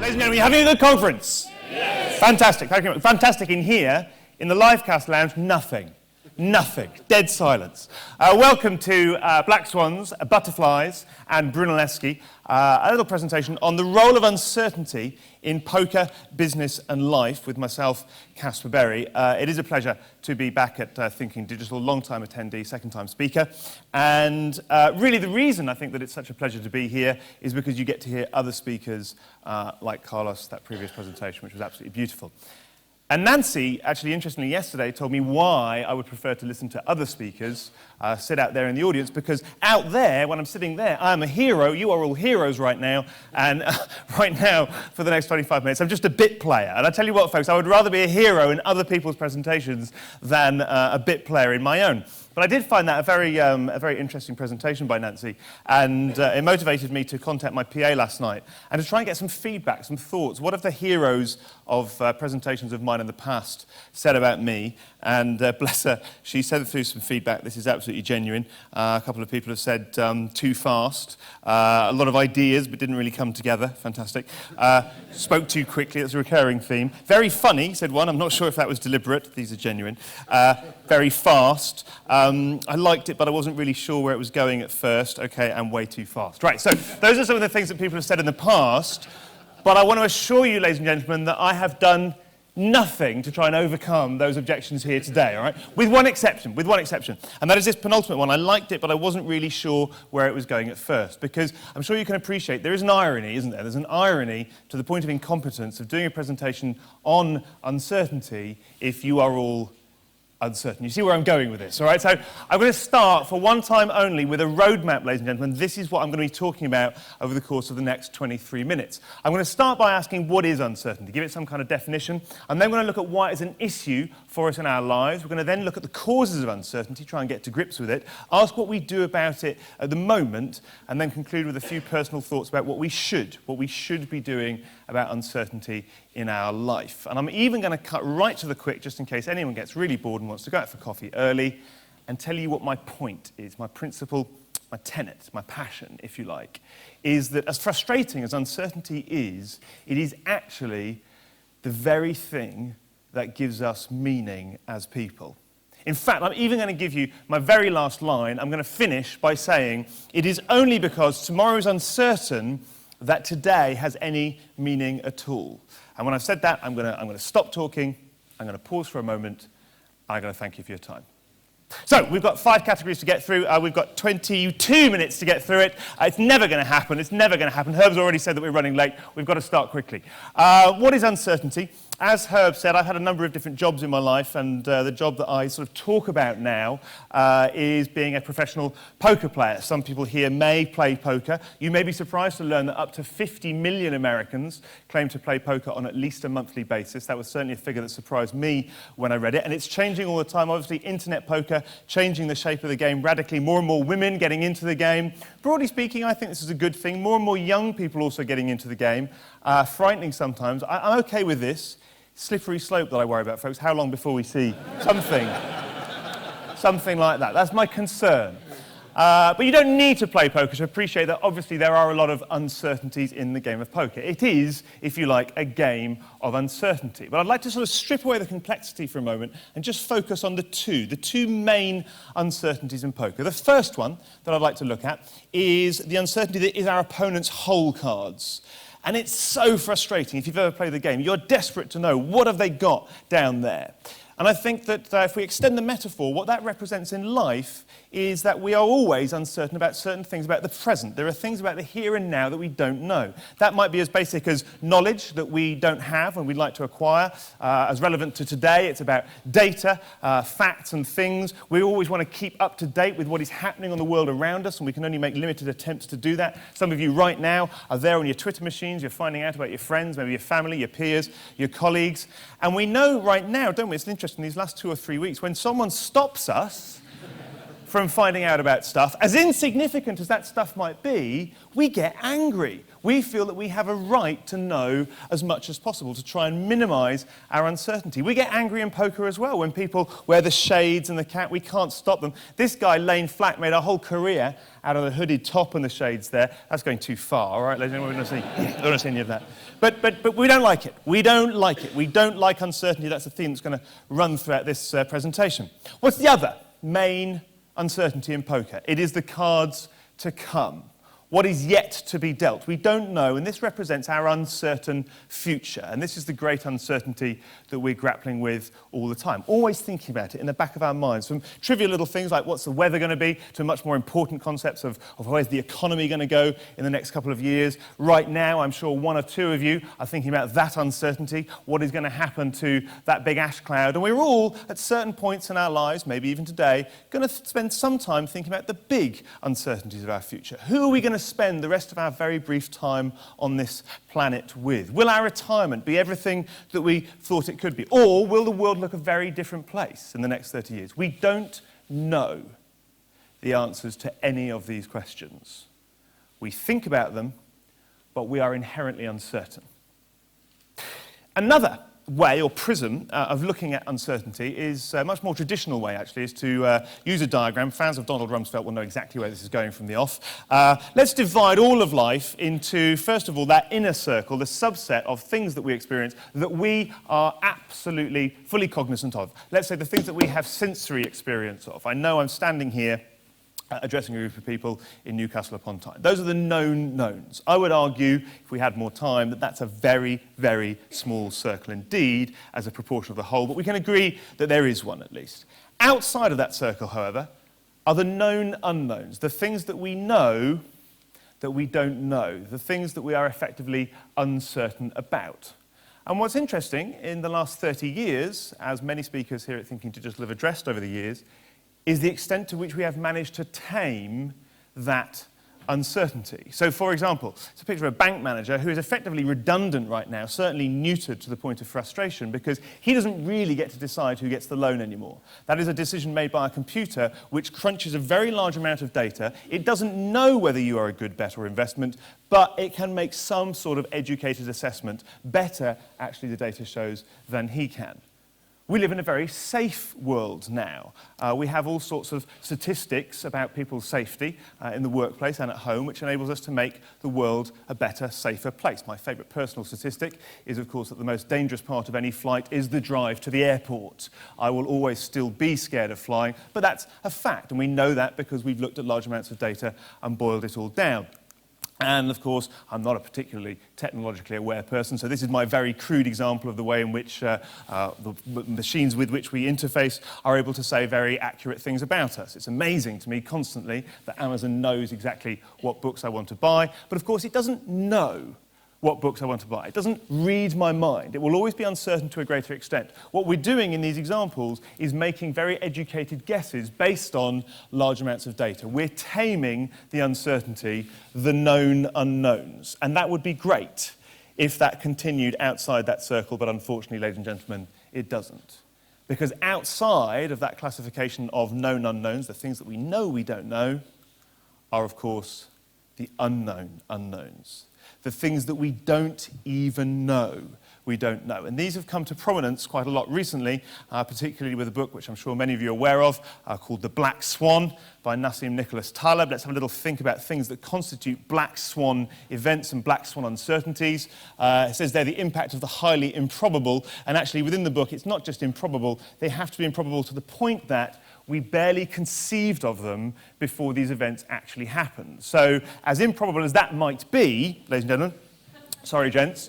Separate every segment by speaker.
Speaker 1: Ladies and gentlemen, you having a good conference? Yes. Fantastic. Thank you. Fantastic in here. In the Livecast lounge, nothing. Nothing. Dead silence. Welcome to Black Swans, Butterflies, and Brunelleschi. A little presentation on the role of uncertainty in poker, business, and life with myself, Caspar Berry. It is a pleasure to be back at Thinking Digital, long-time attendee, second-time speaker. And really the reason I think that it's such a pleasure to be here is because you get to hear other speakers like Carlos, that previous presentation, which was absolutely beautiful. And Nancy, actually, interestingly, yesterday told me why I would prefer to listen to other speakers sit out there in the audience, because out there, when I'm sitting there, I'm a hero. You are all heroes right now. And right now, for the next 25 minutes, I'm just a bit player. And I tell you what, folks, I would rather be a hero in other people's presentations than a bit player in my own. But I did find that a very interesting presentation by Nancy, and it motivated me to contact my PA last night and to try and get some feedback, some thoughts. What have the heroes of presentations of mine in the past said about me? And bless her, she sent through some feedback. This is absolutely genuine. A couple of people have said too fast, a lot of ideas but didn't really come together. Fantastic. Spoke too quickly, that's a recurring theme. Very funny, said one. I'm not sure if that was deliberate. These are genuine. Very fast. I liked it, but I wasn't really sure where it was going at first. Okay, and way too fast. Right, so those are some of the things that people have said in the past, but I want to assure you, ladies and gentlemen, that I have done nothing to try and overcome those objections here today, all right? With one exception, and that is this penultimate one. I liked it, but I wasn't really sure where it was going at first, because I'm sure you can appreciate there is an irony, isn't there? There's an irony to the point of incompetence of doing a presentation on uncertainty if you are all uncertain. You see where I'm going with this, all right? So I'm going to start for one time only with a roadmap, ladies and gentlemen. This is what I'm going to be talking about over the course of the next 23 minutes. I'm going to start by asking what is uncertainty, give it some kind of definition, and then we're going to look at why it's an issue for us in our lives. We're going to then look at the causes of uncertainty, try and get to grips with it, ask what we do about it at the moment, and then conclude with a few personal thoughts about what we should be doing about uncertainty in our life. And I'm even going to cut right to the quick, just in case anyone gets really bored and wants to go out for coffee early, and tell you what my point is, my principle, my tenet, my passion, if you like, is that as frustrating as uncertainty is, it is actually the very thing that gives us meaning as people. In fact, I'm even going to give you my very last line. I'm going to finish by saying, it is only because tomorrow is uncertain that today has any meaning at all. And when I've said that, I'm going to stop talking, I'm going to pause for a moment, and I'm going to thank you for your time. So, we've got 5 categories to get through. We've got 22 minutes to get through it. It's never going to happen. Herb's already said that we're running late. We've got to start quickly. What is uncertainty? As Herb said, I've had a number of different jobs in my life, and the job that I sort of talk about now is being a professional poker player. Some people here may play poker. You may be surprised to learn that up to 50 million Americans claim to play poker on at least a monthly basis. That was certainly a figure that surprised me when I read it, and it's changing all the time. Obviously, internet poker changing the shape of the game radically. More and more women getting into the game. Broadly speaking, I think this is a good thing. More and more young people also getting into the game. Frightening sometimes. I'm okay with this. Slippery slope that I worry about, folks. How long before we see something like that? That's my concern. But you don't need to play poker to appreciate that obviously there are a lot of uncertainties in the game of poker. It is, if you like, a game of uncertainty. But I'd like to sort of strip away the complexity for a moment and just focus on the two main uncertainties in poker. The first one that I'd like to look at is the uncertainty that is our opponent's hole cards. And it's so frustrating if you've ever played the game. You're desperate to know, what have they got down there? And I think that if we extend the metaphor, what that represents in life is that we are always uncertain about certain things about the present. There are things about the here and now that we don't know. That might be as basic as knowledge that we don't have and we'd like to acquire. As relevant to today, it's about data, facts and things. We always want to keep up to date with what is happening on the world around us, and we can only make limited attempts to do that. Some of you right now are there on your Twitter machines. You're finding out about your friends, maybe your family, your peers, your colleagues. And we know right now, don't we, it's interesting, these last 2 or 3 weeks, when someone stops us from finding out about stuff, as insignificant as that stuff might be, we get angry. We feel that we have a right to know as much as possible, to try and minimise our uncertainty. We get angry in poker as well when people wear the shades and the cap. We can't stop them. This guy, Lane Flack, made a whole career out of the hooded top and the shades there. That's going too far, all right, ladies and gentlemen? I don't want to see any of that. But we don't like it. We don't like it. We don't like uncertainty. That's a theme that's going to run throughout this presentation. What's the other main uncertainty in poker? It is the cards to come. What is yet to be dealt? We don't know, and this represents our uncertain future. And this is the great uncertainty that we're grappling with all the time. Always thinking about it in the back of our minds, from trivial little things like what's the weather going to be, to much more important concepts of where's the economy going to go in the next couple of years. Right now, I'm sure one or two of you are thinking about that uncertainty, what is going to happen to that big ash cloud. And we're all, at certain points in our lives, maybe even today, going to spend some time thinking about the big uncertainties of our future. Who are we going to spend the rest of our very brief time on this planet with? Will our retirement be everything that we thought it could be? Or will the world look a very different place in the next 30 years? We don't know the answers to any of these questions. We think about them, but we are inherently uncertain. Another way or prism of looking at uncertainty is a much more traditional way, actually, is to use a diagram. Fans of Donald Rumsfeld will know exactly where this is going from the off. Let's divide all of life into, first of all, that inner circle, the subset of things that we experience that we are absolutely fully cognizant of. Let's say the things that we have sensory experience of. I know I'm standing here addressing a group of people in Newcastle upon Tyne. Those are the known knowns. I would argue, if we had more time, that that's a very, very small circle indeed as a proportion of the whole, but we can agree that there is one at least. Outside of that circle, however, are the known unknowns, the things that we know that we don't know, the things that we are effectively uncertain about. And what's interesting, in the last 30 years, as many speakers here at Thinking to Just Live addressed over the years, is the extent to which we have managed to tame that uncertainty. So, for example, it's a picture of a bank manager who is effectively redundant right now, certainly neutered to the point of frustration, because he doesn't really get to decide who gets the loan anymore. That is a decision made by a computer which crunches a very large amount of data. It doesn't know whether you are a good bet or investment, but it can make some sort of educated assessment, better, actually, the data shows, than he can. We live in a very safe world now. We have all sorts of statistics about people's safety in the workplace and at home, which enables us to make the world a better, safer place. My favourite personal statistic is, of course, that the most dangerous part of any flight is the drive to the airport. I will always still be scared of flying, but that's a fact, and we know that because we've looked at large amounts of data and boiled it all down. And, of course, I'm not a particularly technologically aware person, so this is my very crude example of the way in which the machines with which we interface are able to say very accurate things about us. It's amazing to me constantly that Amazon knows exactly what books I want to buy, but, of course, it doesn't know what books I want to buy. It doesn't read my mind. It will always be uncertain to a greater extent. What we're doing in these examples is making very educated guesses based on large amounts of data. We're taming the uncertainty, the known unknowns. And that would be great if that continued outside that circle, but unfortunately, ladies and gentlemen, it doesn't. Because outside of that classification of known unknowns, the things that we know we don't know, are, of course, the unknown unknowns. The things that we don't even know we don't know. And these have come to prominence quite a lot recently, particularly with a book which I'm sure many of you are aware of, called The Black Swan by Nassim Nicholas Taleb. Let's have a little think about things that constitute black swan events and black swan uncertainties. It says there the impact of the highly improbable, and actually within the book it's not just improbable, they have to be improbable to the point that we barely conceived of them before these events actually happened. So, as improbable as that might be, ladies and gentlemen, sorry gents,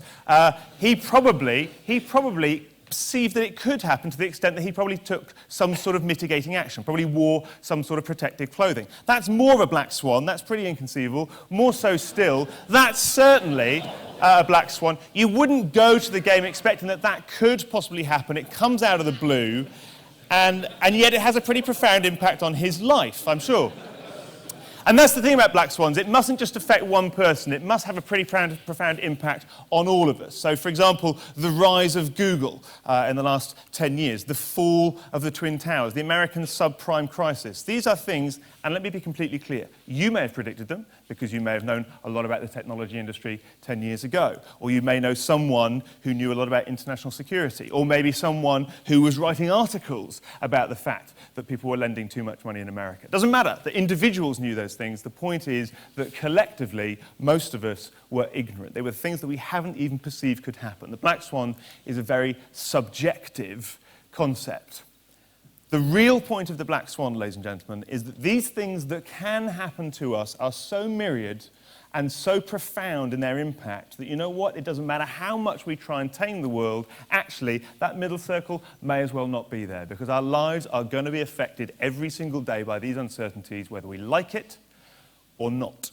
Speaker 1: he probably perceived that it could happen to the extent that he probably took some sort of mitigating action, probably wore some sort of protective clothing. That's more of a black swan, that's pretty inconceivable. More so still, that's certainly a black swan. You wouldn't go to the game expecting that that could possibly happen. It comes out of the blue. And yet it has a pretty profound impact on his life, I'm sure. And that's the thing about black swans. It mustn't just affect one person. It must have a pretty profound impact on all of us. So, for example, the rise of Google in the last 10 years, the fall of the Twin Towers, the American subprime crisis. These are things, and let me be completely clear, you may have predicted them because you may have known a lot about the technology industry 10 years ago, or you may know someone who knew a lot about international security, or maybe someone who was writing articles about the fact that people were lending too much money in America. It doesn't matter that individuals knew those things. The point is that collectively, most of us were ignorant. They were things that we haven't even perceived could happen. The black swan is a very subjective concept. The real point of the black swan, ladies and gentlemen, is that these things that can happen to us are so myriad and so profound in their impact that, you know what, it doesn't matter how much we try and tame the world, actually, that middle circle may as well not be there, because our lives are going to be affected every single day by these uncertainties, whether we like it or not.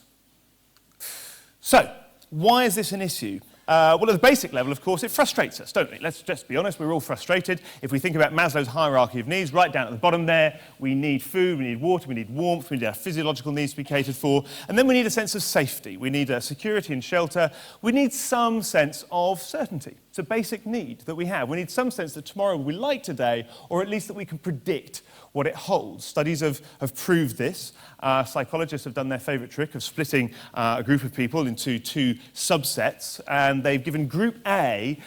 Speaker 1: So, why is this an issue? Well, at the basic level, of course, it frustrates us, don't we? Let's just be honest, we're all frustrated. If we think about Maslow's hierarchy of needs, right down at the bottom there, we need food, we need water, we need warmth, we need our physiological needs to be catered for, and then we need a sense of safety. We need security and shelter. We need some sense of certainty. It's a basic need that we have. We need some sense that tomorrow will be like today, or at least that we can predict what it holds. Studies have proved this. Psychologists have done their favourite trick of splitting a group of people into two subsets, and they've given Group A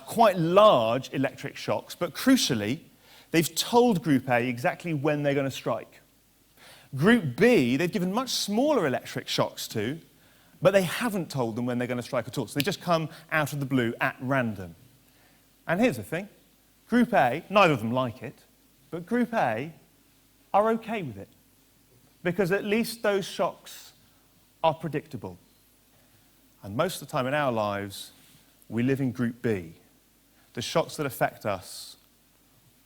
Speaker 1: quite large electric shocks, but crucially, they've told Group A exactly when they're going to strike. Group B, they've given much smaller electric shocks to, but they haven't told them when they're going to strike at all. So they just come out of the blue at random. And here's the thing. Group A, neither of them like it, but Group A are okay with it, because at least those shocks are predictable. And most of the time in our lives, we live in Group B. The shocks that affect us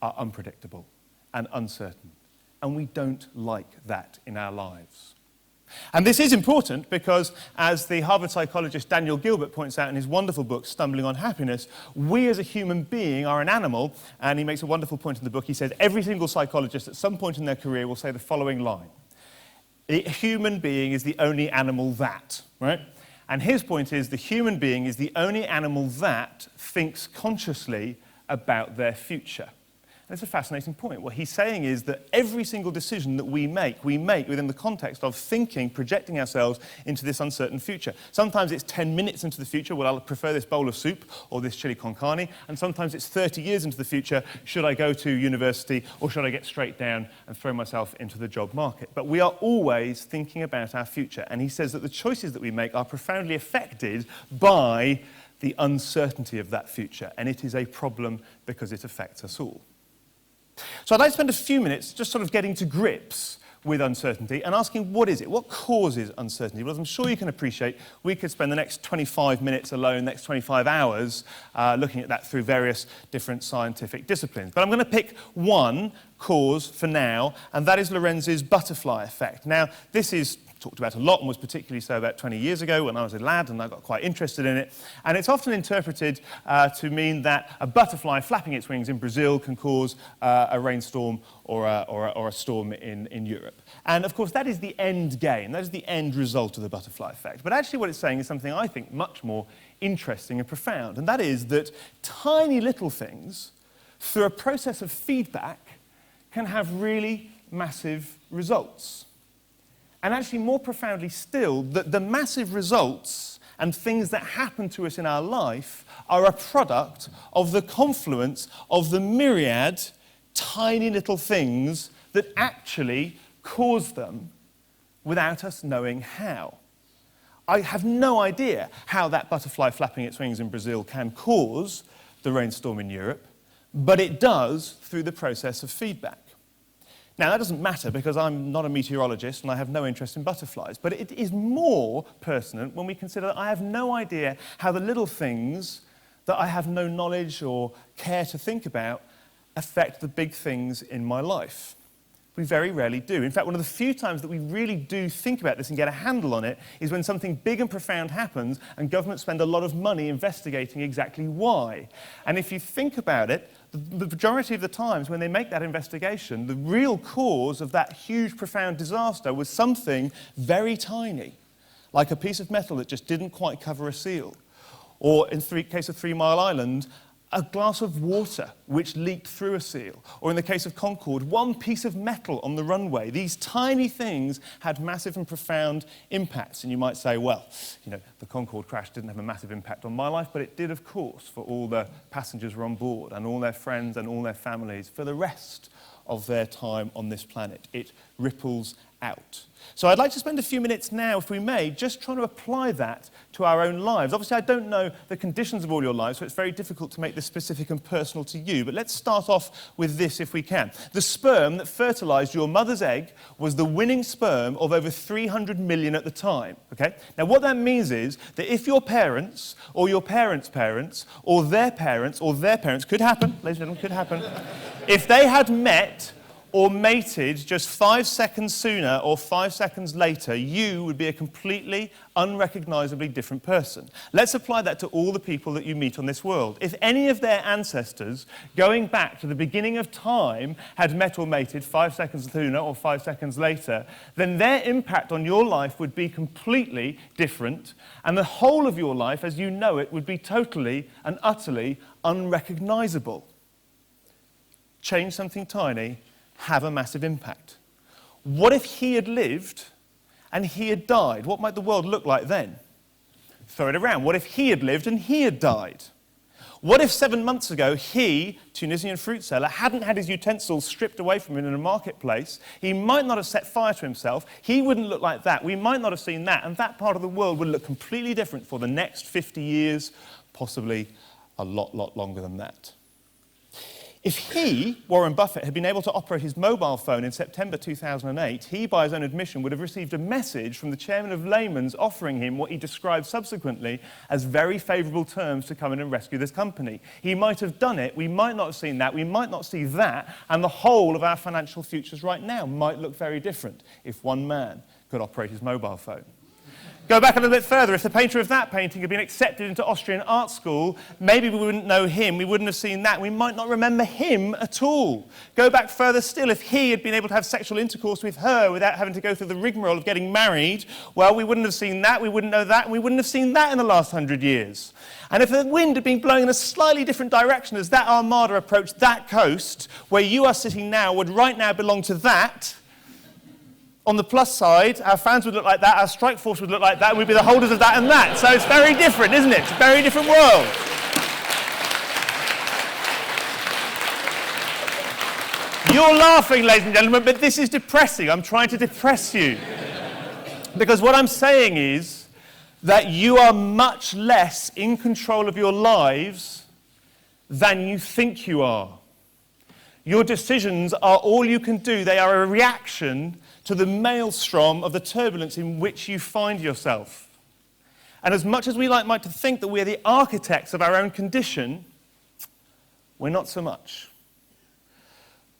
Speaker 1: are unpredictable and uncertain, and we don't like that in our lives. And this is important because, as the Harvard psychologist Daniel Gilbert points out in his wonderful book, Stumbling on Happiness, we as a human being are an animal, and he makes a wonderful point in the book. He says every single psychologist at some point in their career will say the following line: a human being is the only animal that, right? And his point is the human being is the only animal that thinks consciously about their future. And it's a fascinating point. What he's saying is that every single decision that we make within the context of thinking, projecting ourselves into this uncertain future. Sometimes it's 10 minutes into the future, well, I'll prefer this bowl of soup or this chili con carne, and sometimes it's 30 years into the future, should I go to university or should I get straight down and throw myself into the job market? But we are always thinking about our future, and he says that the choices that we make are profoundly affected by the uncertainty of that future, and it is a problem because it affects us all. So I'd like to spend a few minutes just sort of getting to grips with uncertainty and asking, what is it? What causes uncertainty? Well, as I'm sure you can appreciate, we could spend the next 25 minutes alone, next 25 hours, looking at that through various different scientific disciplines. But I'm going to pick one cause for now, and that is Lorenz's butterfly effect. Now, this is talked about a lot and was particularly so about 20 years ago when I was a lad and I got quite interested in it. And it's often interpreted to mean that a butterfly flapping its wings in Brazil can cause a rainstorm or a storm in Europe. And of course, that is the end game. That is the end result of the butterfly effect. But actually what it's saying is something I think much more interesting and profound. And that is that tiny little things, through a process of feedback, can have really massive results. And actually, more profoundly still, that the massive results and things that happen to us in our life are a product of the confluence of the myriad tiny little things that actually cause them without us knowing how. I have no idea how that butterfly flapping its wings in Brazil can cause the rainstorm in Europe, but it does through the process of feedback. Now, that doesn't matter because I'm not a meteorologist and I have no interest in butterflies, but it is more pertinent when we consider that I have no idea how the little things that I have no knowledge or care to think about affect the big things in my life. We very rarely do. In fact, one of the few times that we really do think about this and get a handle on it is when something big and profound happens and governments spend a lot of money investigating exactly why. And if you think about it, the majority of the times when they make that investigation, the real cause of that huge, profound disaster was something very tiny, like a piece of metal that just didn't quite cover a seal. Or in the case of 3 Mile Island, a glass of water which leaked through a seal, or in the case of Concorde, one piece of metal on the runway. These tiny things had massive and profound impacts. And you might say, well, the Concorde crash didn't have a massive impact on my life, but it did, of course, for all the passengers who were on board and all their friends and all their families for the rest of their time on this planet. It ripples out. So I'd like to spend a few minutes now, if we may, just trying to apply that to our own lives. Obviously, I don't know the conditions of all your lives, so it's very difficult to make this specific and personal to you. But let's start off with this, if we can. The sperm that fertilized your mother's egg was the winning sperm of over 300 million at the time. Okay? Now, what that means is that if your parents, or your parents' parents, or their parents, could happen, ladies and gentlemen, could happen, if they had met or mated just 5 seconds sooner or 5 seconds later, you would be a completely unrecognisably different person. Let's apply that to all the people that you meet on this world. If any of their ancestors, going back to the beginning of time, had met or mated 5 seconds sooner or 5 seconds later, then their impact on your life would be completely different, and the whole of your life, as you know it, would be totally and utterly unrecognisable. Change something tiny, have a massive impact. What if he had lived and he had died? What might the world look like then? Throw it around. What if he had lived and he had died? What if 7 months ago he, Tunisian fruit seller, hadn't had his utensils stripped away from him in a marketplace? He might not have set fire to himself. He wouldn't look like that. We might not have seen that. And that part of the world would look completely different for the next 50 years, possibly a lot longer than that. If he, Warren Buffett, had been able to operate his mobile phone in September 2008, he, by his own admission, would have received a message from the chairman of Lehman's offering him what he described subsequently as very favourable terms to come in and rescue this company. He might have done it, we might not have seen that, we might not see that, and the whole of our financial futures right now might look very different if one man could operate his mobile phone. Go back a little bit further. If the painter of that painting had been accepted into Austrian art school, maybe we wouldn't know him, we wouldn't have seen that, we might not remember him at all. Go back further still. If he had been able to have sexual intercourse with her without having to go through the rigmarole of getting married, well, we wouldn't have seen that, we wouldn't know that, and we wouldn't have seen that in the last 100 years. And if the wind had been blowing in a slightly different direction as that armada approached that coast, where you are sitting now would right now belong to that. On the plus side, our fans would look like that, our strike force would look like that, and we'd be the holders of that and that. So it's very different, isn't it? It's a very different world. You're laughing, ladies and gentlemen, but this is depressing. I'm trying to depress you. Because what I'm saying is that you are much less in control of your lives than you think you are. Your decisions are all you can do. They are a reaction to the maelstrom of the turbulence in which you find yourself. And as much as we like to think that we're the architects of our own condition, we're not so much.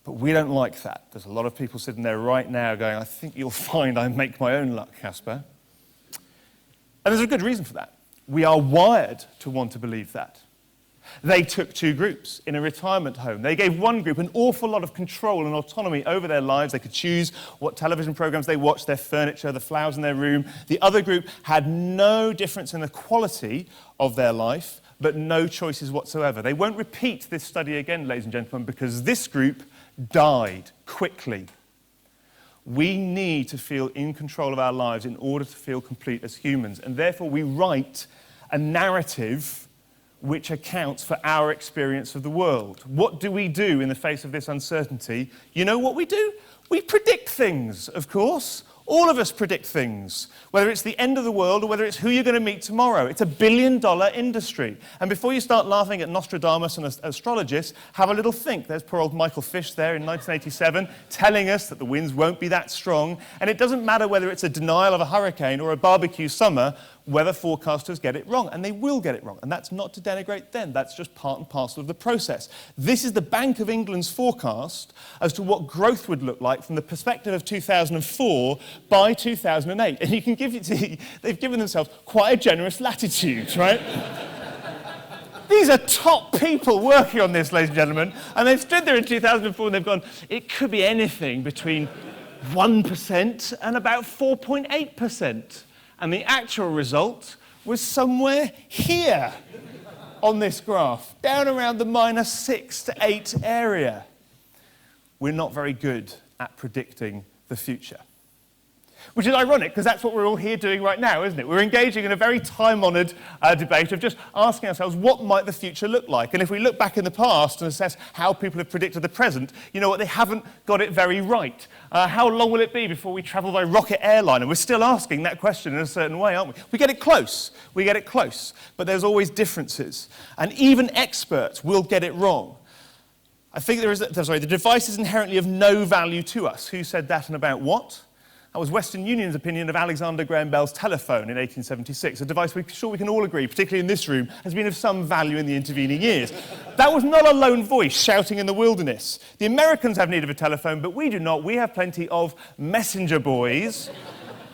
Speaker 1: But we don't like that. There's a lot of people sitting there right now going, I think you'll find I make my own luck, Caspar. And there's a good reason for that. We are wired to want to believe that. They took two groups in a retirement home. They gave one group an awful lot of control and autonomy over their lives. They could choose what television programs they watched, their furniture, the flowers in their room. The other group had no difference in the quality of their life, but no choices whatsoever. They won't repeat this study again, ladies and gentlemen, because this group died quickly. We need to feel in control of our lives in order to feel complete as humans, and therefore we write a narrative which accounts for our experience of the world. What do we do in the face of this uncertainty? You know what we do? We predict things, of course. All of us predict things, whether it's the end of the world or whether it's who you're going to meet tomorrow. It's a billion-dollar industry. And before you start laughing at Nostradamus and astrologists, have a little think. There's poor old Michael Fish there in 1987 telling us that the winds won't be that strong. And it doesn't matter whether it's a denial of a hurricane or a barbecue summer, weather forecasters get it wrong, and they will get it wrong. And that's not to denigrate them, that's just part and parcel of the process. This is the Bank of England's forecast as to what growth would look like from the perspective of 2004 by 2008. And you can give it to, they've given themselves quite a generous latitude, right? These are top people working on this, ladies and gentlemen, and they've stood there in 2004 and they've gone, it could be anything between 1% and about 4.8%. And the actual result was somewhere here. on this graph, down around the -6 to 8 area. We're not very good at predicting the future. Which is ironic, because that's what we're all here doing right now, isn't it? We're engaging in a very time-honoured debate of just asking ourselves, what might the future look like? And if we look back in the past and assess how people have predicted the present, you know what, they haven't got it very right. How long will it be before we travel by rocket airline? And we're still asking that question in a certain way, aren't we? We get it close, but there's always differences. And even experts will get it wrong. I think the device is inherently of no value to us. Who said that and about what? That was Western Union's opinion of Alexander Graham Bell's telephone in 1876, a device we're sure we can all agree, particularly in this room, has been of some value in the intervening years. That was not a lone voice shouting in the wilderness. The Americans have need of a telephone, but we do not. We have plenty of messenger boys.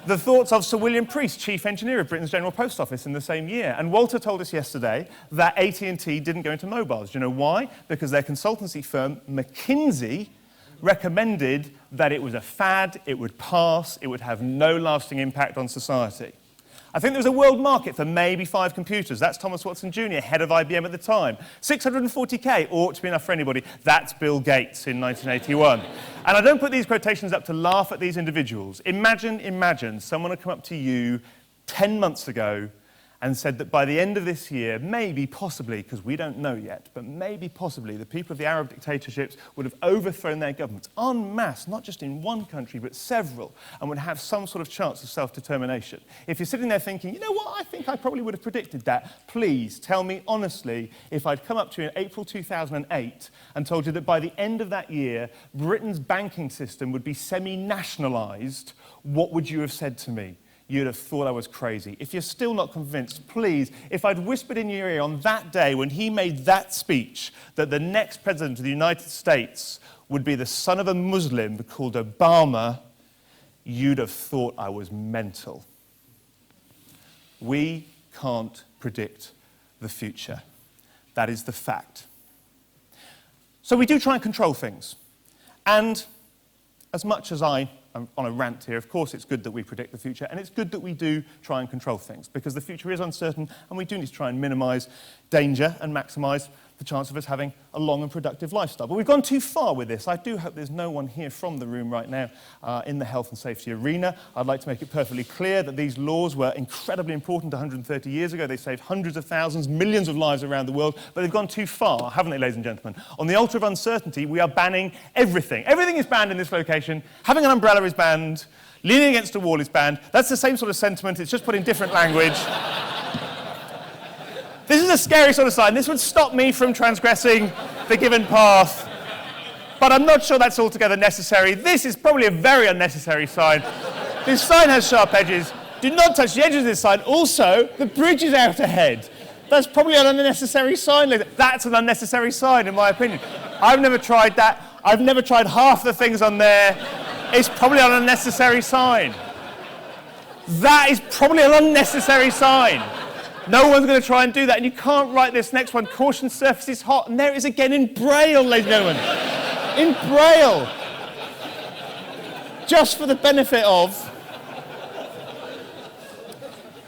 Speaker 1: The thoughts of Sir William Preece, chief engineer of Britain's General Post Office in the same year. And Walter told us yesterday that AT&T didn't go into mobiles. Do you know why? Because their consultancy firm, McKinsey, recommended that it was a fad, it would pass, it would have no lasting impact on society. I think there was a world market for maybe 5 computers. That's Thomas Watson Jr., head of IBM at the time. 640K ought to be enough for anybody. That's Bill Gates in 1981. And I don't put these quotations up to laugh at these individuals. Imagine someone had come up to you 10 months ago and said that by the end of this year, maybe, possibly, because we don't know yet, but maybe, possibly, the people of the Arab dictatorships would have overthrown their governments en masse, not just in one country, but several, and would have some sort of chance of self-determination. If you're sitting there thinking, you know what, I think I probably would have predicted that, please tell me honestly, if I'd come up to you in April 2008 and told you that by the end of that year, Britain's banking system would be semi-nationalised, what would you have said to me? You'd have thought I was crazy. If you're still not convinced, please, if I'd whispered in your ear on that day when he made that speech that the next president of the United States would be the son of a Muslim called Obama, you'd have thought I was mental. We can't predict the future. That is the fact. So we do try and control things. And as much as I'm on a rant here, of course it's good that we predict the future, and it's good that we do try and control things, because the future is uncertain, and we do need to try and minimise danger and maximise the chance of us having a long and productive lifestyle. But we've gone too far with this. I do hope there's no one here from the room right now in the health and safety arena. I'd like to make it perfectly clear that these laws were incredibly important 130 years ago. They saved hundreds of thousands, millions of lives around the world, but they've gone too far, haven't they, ladies and gentlemen? On the altar of uncertainty, we are banning everything. Everything is banned in this location. Having an umbrella is banned. Leaning against a wall is banned. That's the same sort of sentiment. It's just put in different language. This is a scary sort of sign. This would stop me from transgressing the given path. But I'm not sure that's altogether necessary. This is probably a very unnecessary sign. This sign has sharp edges. Do not touch the edges of this sign. Also, the bridge is out ahead. That's probably an unnecessary sign. That's an unnecessary sign, in my opinion. I've never tried that. I've never tried half the things on there. It's probably an unnecessary sign. That is probably an unnecessary sign. No one's going to try and do that. And you can't write this next one, caution surface is hot. And there it is again in Braille, ladies and gentlemen. In Braille. Just for the benefit of...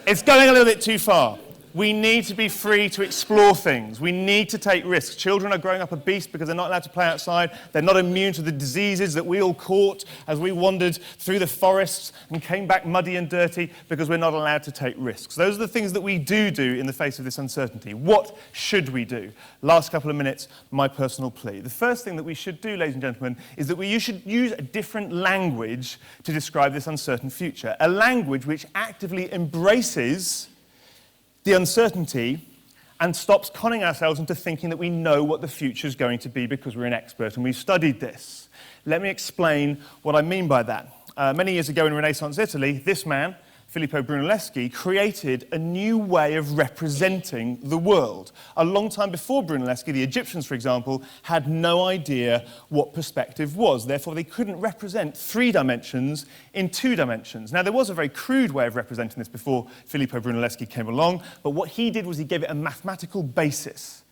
Speaker 1: It's going a little bit too far. We need to be free to explore things. We need to take risks. Children are growing up obese because they're not allowed to play outside. They're not immune to the diseases that we all caught as we wandered through the forests and came back muddy and dirty because we're not allowed to take risks. Those are the things that we do in the face of this uncertainty. What should we do? Last couple of minutes, my personal plea. The first thing that we should do, ladies and gentlemen, is that we should use a different language to describe this uncertain future. A language which actively embraces the uncertainty and stops conning ourselves into thinking that we know what the future is going to be because we're an expert and we've studied this. Let me explain what I mean by that. Many years ago in Renaissance Italy, this man, Filippo Brunelleschi, created a new way of representing the world. A long time before Brunelleschi, the Egyptians, for example, had no idea what perspective was. Therefore, they couldn't represent 3 dimensions in 2 dimensions. Now, there was a very crude way of representing this before Filippo Brunelleschi came along, but what he did was he gave it a mathematical basis.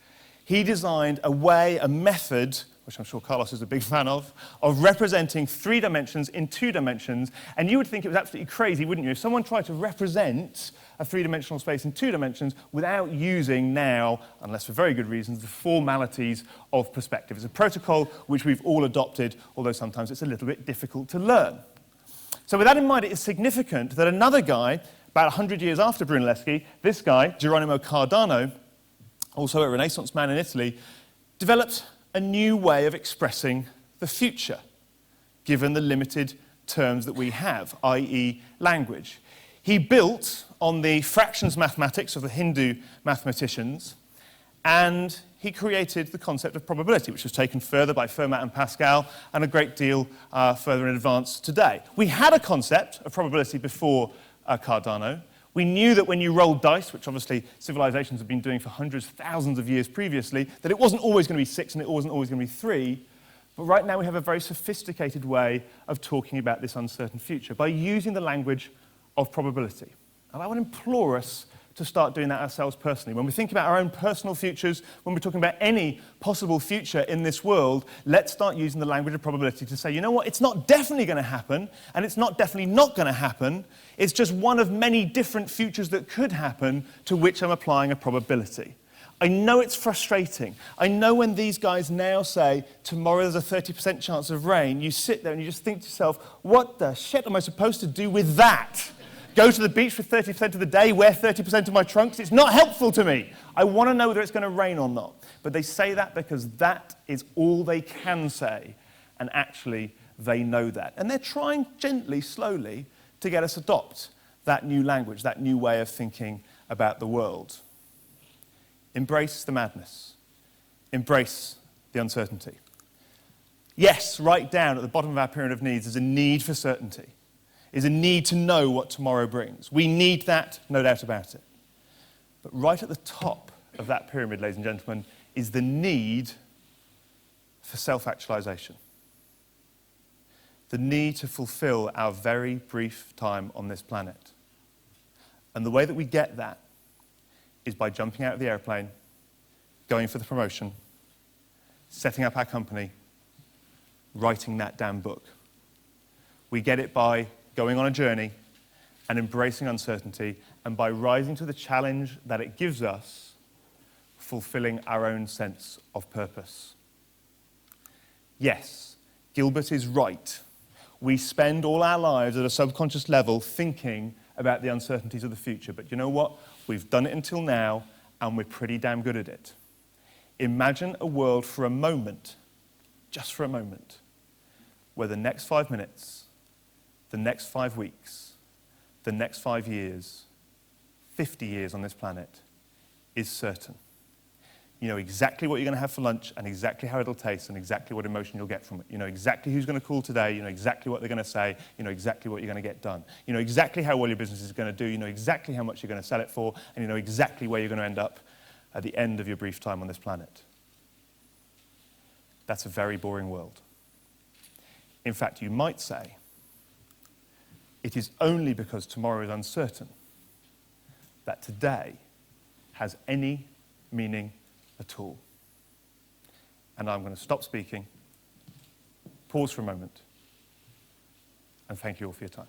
Speaker 1: He designed a way, a method, which I'm sure Carlos is a big fan of representing 3 dimensions in 2 dimensions. And you would think it was absolutely crazy, wouldn't you, if someone tried to represent a 3-dimensional space in 2 dimensions without using now, unless for very good reasons, the formalities of perspective. It's a protocol which we've all adopted, although sometimes it's a little bit difficult to learn. So with that in mind, it is significant that another guy, about 100 years after Brunelleschi, this guy, Geronimo Cardano, also a Renaissance man in Italy, developed a new way of expressing the future, given the limited terms that we have, i.e. language. He built on the fractions mathematics of the Hindu mathematicians, and he created the concept of probability, which was taken further by Fermat and Pascal, and a great deal further in advance today. We had a concept of probability before Cardano. We knew that when you rolled dice, which obviously civilizations have been doing for hundreds, thousands of years previously, that it wasn't always going to be 6 and it wasn't always going to be 3. But right now we have a very sophisticated way of talking about this uncertain future by using the language of probability. And I would implore us to start doing that ourselves personally. When we think about our own personal futures, when we're talking about any possible future in this world, let's start using the language of probability to say, you know what, it's not definitely going to happen, and it's not definitely not going to happen. It's just one of many different futures that could happen to which I'm applying a probability. I know it's frustrating. I know when these guys now say, tomorrow there's a 30% chance of rain, you sit there and you just think to yourself, what the shit am I supposed to do with that? Go to the beach for 30% of the day, wear 30% of my trunks? It's not helpful to me. I want to know whether it's going to rain or not. But they say that because that is all they can say, and actually they know that. And they're trying gently, slowly, to get us to adopt that new language, that new way of thinking about the world. Embrace the madness. Embrace the uncertainty. Yes, right down at the bottom of our pyramid of needs is a need for certainty, is a need to know what tomorrow brings. We need that, no doubt about it. But right at the top of that pyramid, ladies and gentlemen, is the need for self-actualization. The need to fulfill our very brief time on this planet. And the way that we get that is by jumping out of the airplane, going for the promotion, setting up our company, writing that damn book. We get it by going on a journey and embracing uncertainty, and by rising to the challenge that it gives us, fulfilling our own sense of purpose. Yes, Gilbert is right. We spend all our lives at a subconscious level thinking about the uncertainties of the future, but you know what? We've done it until now, and we're pretty damn good at it. Imagine a world for a moment, just for a moment, where the next 5 minutes, the next 5 weeks, the next 5 years, 50 years on this planet is certain. You know exactly what you're going to have for lunch and exactly how it'll taste and exactly what emotion you'll get from it. You know exactly who's going to call today. You know exactly what they're going to say. You know exactly what you're going to get done. You know exactly how well your business is going to do. You know exactly how much you're going to sell it for. And you know exactly where you're going to end up at the end of your brief time on this planet. That's a very boring world. In fact, you might say, it is only because tomorrow is uncertain that today has any meaning at all. And I'm going to stop speaking, pause for a moment, and thank you all for your time.